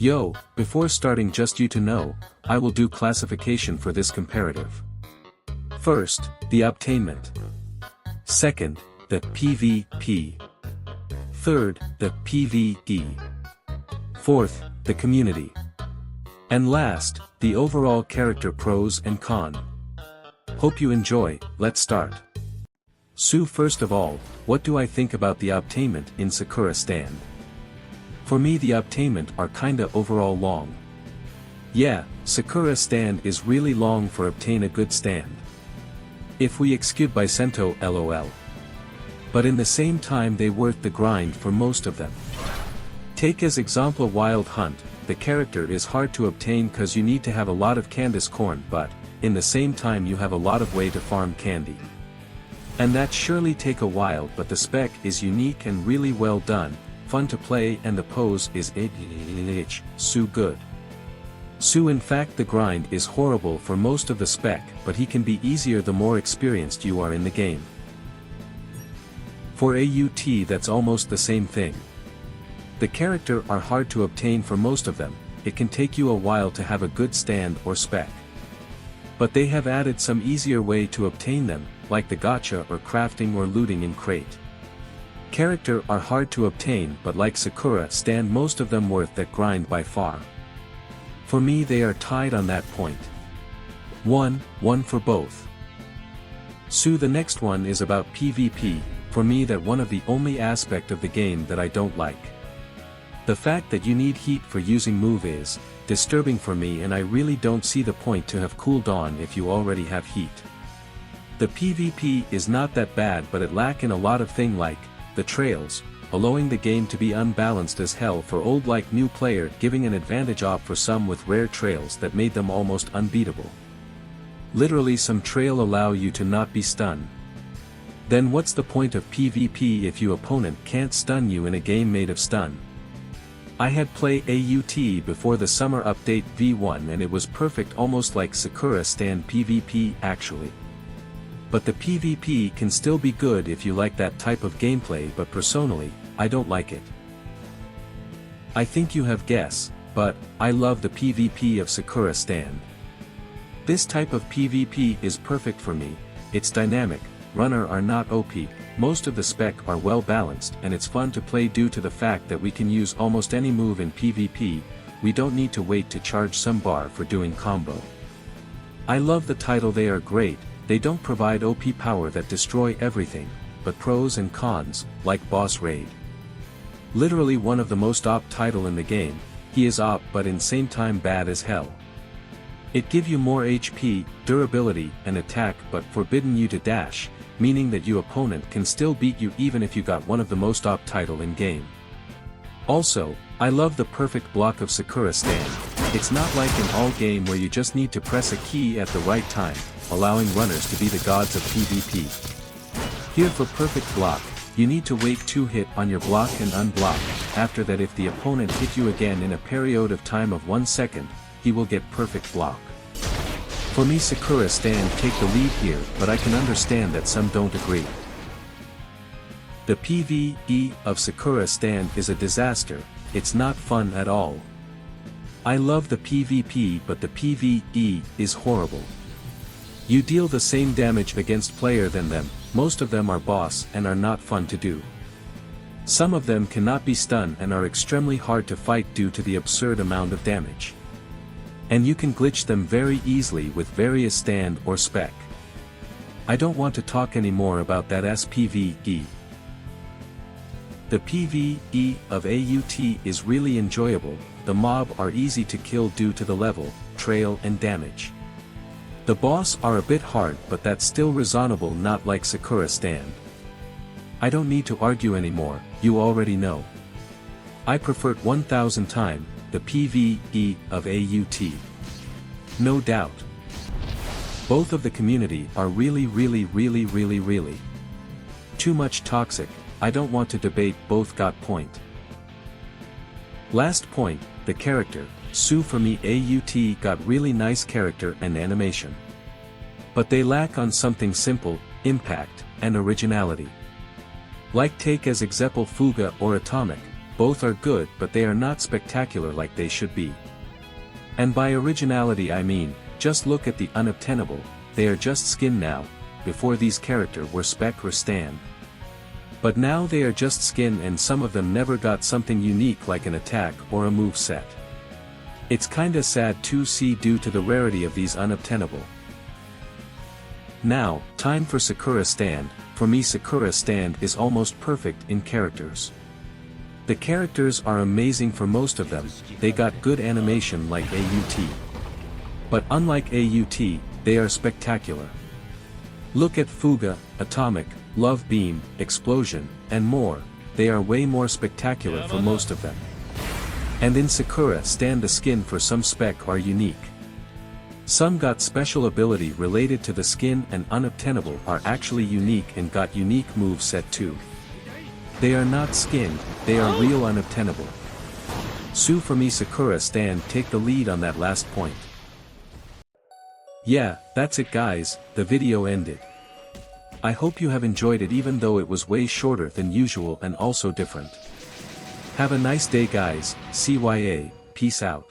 Yo, before starting, just you to know, I will do classification for this comparative. First, the Obtainment. Second, the PvP. Third, the PvE. Fourth, the community. And last, the overall character pros and cons. Hope you enjoy. Let's start. So first of all, what do I think about the Obtainment in Sakura Stand? For me, the Obtainment are kinda overall long. Yeah, Sakura Stand is really long for obtain a good stand. If we excuse Bicento lol. But in the same time they worth the grind for most of them. Take as example Wild Hunt, the character is hard to obtain cause you need to have a lot of Candice corn, but, in the same time you have a lot of way to farm candy. And that surely take a while, but the spec is unique and really well done, fun to play, and the pose is so good. So in fact the grind is horrible for most of the spec, but he can be easier the more experienced you are in the game. For AUT that's almost the same thing. The character are hard to obtain for most of them, it can take you a while to have a good stand or spec. But they have added some easier way to obtain them, like the gacha or crafting or looting in crate. Character are hard to obtain, but like Sakura Stand most of them worth that grind by far. For me they are tied on that point. 1 for both. So the next one is about PvP, for me that one of the only aspect of the game that I don't like. The fact that you need heat for using move is disturbing for me, and I really don't see the point to have cooldown if you already have heat. The PvP is not that bad, but it lack in a lot of thing like the trails, allowing the game to be unbalanced as hell for old like new player, giving an advantage up for some with rare trails that made them almost unbeatable. Literally some trail allow you to not be stunned. Then what's the point of PvP if your opponent can't stun you in a game made of stun? I had played AUT before the summer update V1 and it was perfect, almost like Sakura Stand PvP actually. But the PvP can still be good if you like that type of gameplay, but personally, I don't like it. I think you have guessed, but I love the PvP of Sakura Stand. This type of PvP is perfect for me, it's dynamic, runner are not OP, most of the spec are well balanced, and it's fun to play due to the fact that we can use almost any move in PvP, we don't need to wait to charge some bar for doing combo. I love the title, they are great. They don't provide OP power that destroy everything, but pros and cons, like Boss Raid. Literally one of the most OP title in the game, he is OP but in same time bad as hell. It give you more HP, durability, and attack but forbidden you to dash, meaning that your opponent can still beat you even if you got one of the most OP title in game. Also, I love the perfect block of Sakura Stand, it's not like in all game where you just need to press a key at the right time, allowing runners to be the gods of PvP. Here for perfect block, you need to wait 2 hit on your block and unblock, after that if the opponent hit you again in a period of time of 1 second, he will get perfect block. For me Sakura Stand take the lead here, but I can understand that some don't agree. The PvE of Sakura Stand is a disaster, it's not fun at all. I love the PvP but the PvE is horrible. You deal the same damage against player than them, most of them are boss and are not fun to do. Some of them cannot be stunned and are extremely hard to fight due to the absurd amount of damage. And you can glitch them very easily with various stand or spec. I don't want to talk anymore about that PvE. The PvE of AUT is really enjoyable, the mob are easy to kill due to the level, trail and damage. The boss are a bit hard but that's still reasonable, not like Sakura Stand. I don't need to argue anymore, you already know. I prefer 1000 times the PvE of AUT. No doubt. Both of the community are really too much toxic, I don't want to debate, both got point. Last point, the character. So for me AUT got really nice character and animation. But they lack on something simple, impact, and originality. Like take as example Fuga or Atomic, both are good but they are not spectacular like they should be. And by originality I mean, just look at the unobtainable, they are just skin now, before these characters were Sakura Stand. But now they are just skin and some of them never got something unique like an attack or a move set. It's kinda sad to see due to the rarity of these unobtainable. Now, time for Sakura Stand. For me Sakura Stand is almost perfect in characters. The characters are amazing for most of them, they got good animation like AUT. But unlike AUT, they are spectacular. Look at Fuga, Atomic, Love Beam, Explosion, and more, they are way more spectacular for most of them. And in Sakura Stand the skin for some spec are unique. Some got special ability related to the skin and unobtainable are actually unique and got unique move set too. They are not skin, they are real unobtainable. So for me Sakura Stand take the lead on that last point. Yeah, that's it guys, the video ended. I hope you have enjoyed it even though it was way shorter than usual and also different. Have a nice day guys, CYA, peace out.